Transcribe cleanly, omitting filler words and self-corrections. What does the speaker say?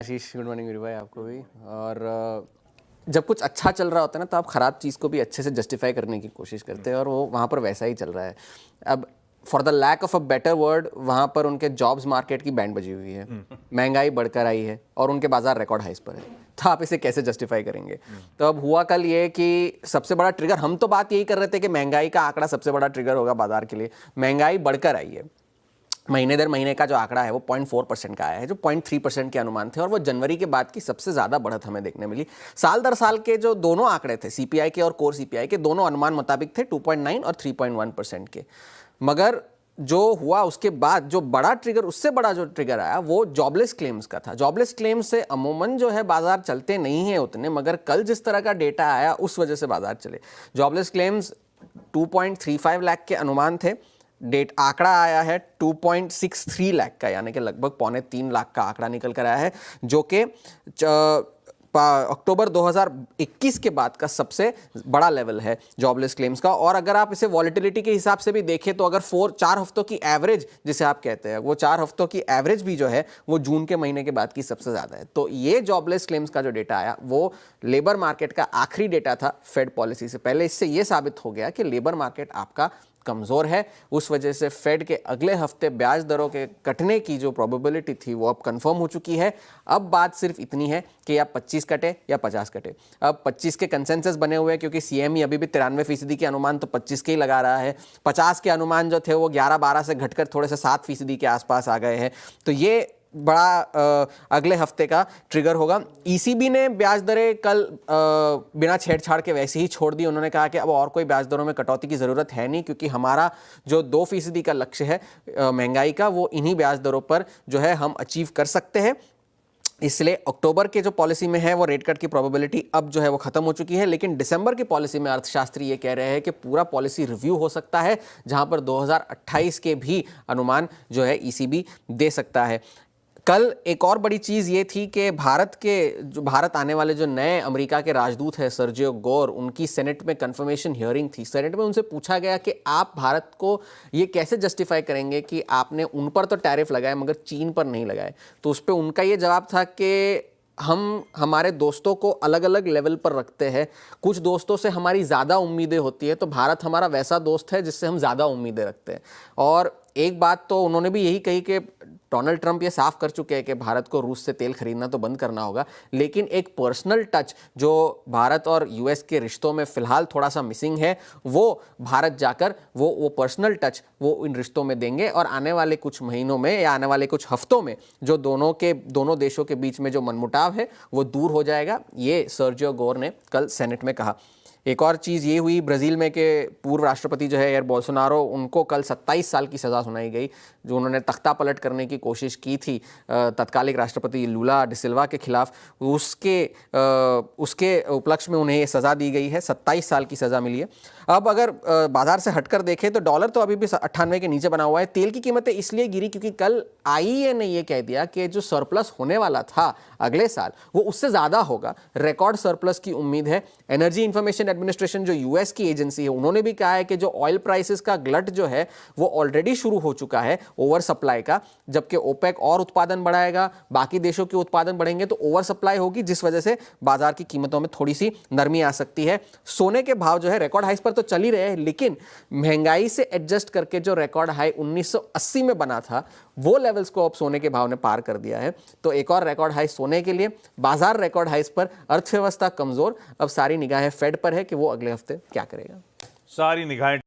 आशीष, good morning Veeru भाई, आपको भी। और जब कुछ अच्छा चल रहा होता है ना, तो आप ख़राब चीज़ को भी अच्छे से जस्टिफाई करने की कोशिश करते हैं, और वो वहाँ पर वैसा ही चल रहा है। अब for the lack of a better word, वहाँ पर उनके जॉब्स मार्केट की बैंड बजी हुई है, महंगाई बढ़कर आई है और उनके बाजार रिकॉर्ड हाइस पर है। तो आप इसे कैसे जस्टिफाई करेंगे? तो अब हुआ कल ये कि सबसे बड़ा ट्रिगर, हम तो बात यही कर रहे थे कि महंगाई का आंकड़ा सबसे बड़ा ट्रिगर होगा बाजार के लिए। महंगाई बढ़कर आई है, महीने दर महीने का जो आंकड़ा है वो 0.4% का आया है, जो 0.3% के अनुमान थे, और वो जनवरी के बाद की सबसे ज़्यादा बढ़त हमें देखने मिली। साल दर साल के जो दोनों आंकड़े थे, सीपीआई के और कोर सीपीआई के, दोनों अनुमान मुताबिक थे 2.9 और 3.1% के। मगर जो हुआ उसके बाद जो बड़ा ट्रिगर, उससे बड़ा जो ट्रिगर आया वो जॉबलेस क्लेम्स का था। जॉबलेस क्लेम्स से अमूमन जो है बाजार चलते नहीं है उतने, मगर कल जिस तरह का डेटा आया उस वजह से बाजार चले। जॉबलेस क्लेम्स 2.35 लाख के अनुमान थे, डेट आंकड़ा आया है 2.63 लाख का, यानी कि लगभग 2.25 लाख का आंकड़ा निकल कर आया है, जो कि अक्टूबर 2021 के बाद का सबसे बड़ा लेवल है जॉबलेस क्लेम्स का। और अगर आप इसे वॉलेटिलिटी के हिसाब से भी देखें तो अगर 4 हफ्तों की एवरेज जिसे आप कहते हैं, वो 4 हफ्तों की एवरेज भी जो है वो जून के महीने के बाद की सबसे ज़्यादा है। तो ये जॉबलेस क्लेम्स का जो डेटा आया वो लेबर मार्केट का आखिरी डेटा था फेड पॉलिसी से पहले। इससे ये साबित हो गया कि लेबर मार्केट आपका कमज़ोर है। उस वजह से फेड के अगले हफ्ते ब्याज दरों के कटने की जो प्रोबेबिलिटी थी वो अब कंफर्म हो चुकी है। अब बात सिर्फ इतनी है कि या 25 कटे या 50 कटे। अब 25 के कंसेंसस बने हुए हैं, क्योंकि सीएमई अभी भी 93% के अनुमान तो 25 के ही लगा रहा है। 50 के अनुमान जो थे वो 11-12 से घटकर थोड़े से 7% के आसपास आ गए हैं। तो ये बड़ा अगले हफ्ते का ट्रिगर होगा। ईसीबी ने ब्याज दरें कल बिना छेड़छाड़ के वैसे ही छोड़ दी। उन्होंने कहा कि अब और कोई ब्याज दरों में कटौती की ज़रूरत है नहीं, क्योंकि हमारा जो 2% का लक्ष्य है महंगाई का, वो इन्हीं ब्याज दरों पर जो है हम अचीव कर सकते हैं। इसलिए अक्टूबर के जो पॉलिसी में है वो रेट कट की प्रोबेबिलिटी अब जो है वो खत्म हो चुकी है। लेकिन दिसंबर की पॉलिसी में अर्थशास्त्री ये कह रहे हैं कि पूरा पॉलिसी रिव्यू हो सकता है, जहां पर 2028 के भी अनुमान जो है ईसीबी दे सकता है। कल एक और बड़ी चीज़ ये थी कि भारत आने वाले जो नए अमेरिका के राजदूत हैं सर्जियो गोर, उनकी सेनेट में कंफर्मेशन हियरिंग थी। सेनेट में उनसे पूछा गया कि आप भारत को ये कैसे जस्टिफाई करेंगे कि आपने उन पर तो टैरिफ लगाए मगर चीन पर नहीं लगाए। तो उस पर उनका ये जवाब था कि हम हमारे दोस्तों को अलग अलग लेवल पर रखते हैं। कुछ दोस्तों से हमारी ज़्यादा उम्मीदें होती है, तो भारत हमारा वैसा दोस्त है जिससे हम ज़्यादा उम्मीदें रखते हैं। और एक बात तो उन्होंने भी यही कही कि डोनाल्ड ट्रंप ये साफ कर चुके हैं कि भारत को रूस से तेल खरीदना तो बंद करना होगा, लेकिन एक पर्सनल टच जो भारत और यूएस के रिश्तों में फिलहाल थोड़ा सा मिसिंग है, वो भारत जाकर वो पर्सनल टच वो इन रिश्तों में देंगे। और आने वाले कुछ महीनों में या आने वाले कुछ हफ्तों में जो दोनों देशों के बीच में जो मनमुटाव है वो दूर हो जाएगा, ये सर्जियो गोर ने कल सेनेट में कहा। एक और चीज़ ये हुई ब्राज़ील में कि पूर्व राष्ट्रपति जो है एयर बोल्सोनारो, उनको कल 27 साल की सज़ा सुनाई गई, जो उन्होंने तख्ता पलट करने की कोशिश की थी तत्कालिक राष्ट्रपति लूला डिसिल्वा के खिलाफ। उसके उपलक्ष्य में उन्हें सज़ा दी गई है, 27 साल की सज़ा मिली है। अब अगर बाजार से हटकर देखें तो डॉलर तो अभी भी 98 के नीचे बना हुआ है। तेल की कीमतें इसलिए गिरी क्योंकि कल आईईए ने यह कह दिया कि जो सरप्लस होने वाला था अगले साल वो उससे ज़्यादा होगा। रिकॉर्ड सरप्लस की उम्मीद है। एनर्जी इंफॉर्मेशन एडमिनिस्ट्रेशन जो यूएस की एजेंसी है, उन्होंने भी कहा है कि जो ऑयल प्राइसेस का ग्लट जो है वो ऑलरेडी शुरू हो चुका है ओवर सप्लाई का। जबकि ओपेक और उत्पादन बढ़ाएगा, बाकी देशों के उत्पादन बढ़ेंगे तो ओवर सप्लाई होगी, जिस वजह से बाजार की कीमतों में थोड़ी सी नरमी आ सकती है। सोने के भाव जो है रिकॉर्ड हाइस पर तो चल ही रहे हैं, लेकिन महंगाई से एडजस्ट करके जो रिकॉर्ड हाई 1980 में बना था वो लेवल्स को अब सोने के भाव ने पार कर दिया है। तो एक और रिकॉर्ड हाई सोने के लिए, बाजार रिकॉर्ड हाइस पर, अर्थव्यवस्था कमजोर। अब सारी निगाहें फेड पर है कि वो अगले हफ्ते क्या करेगा। सारी निगाहें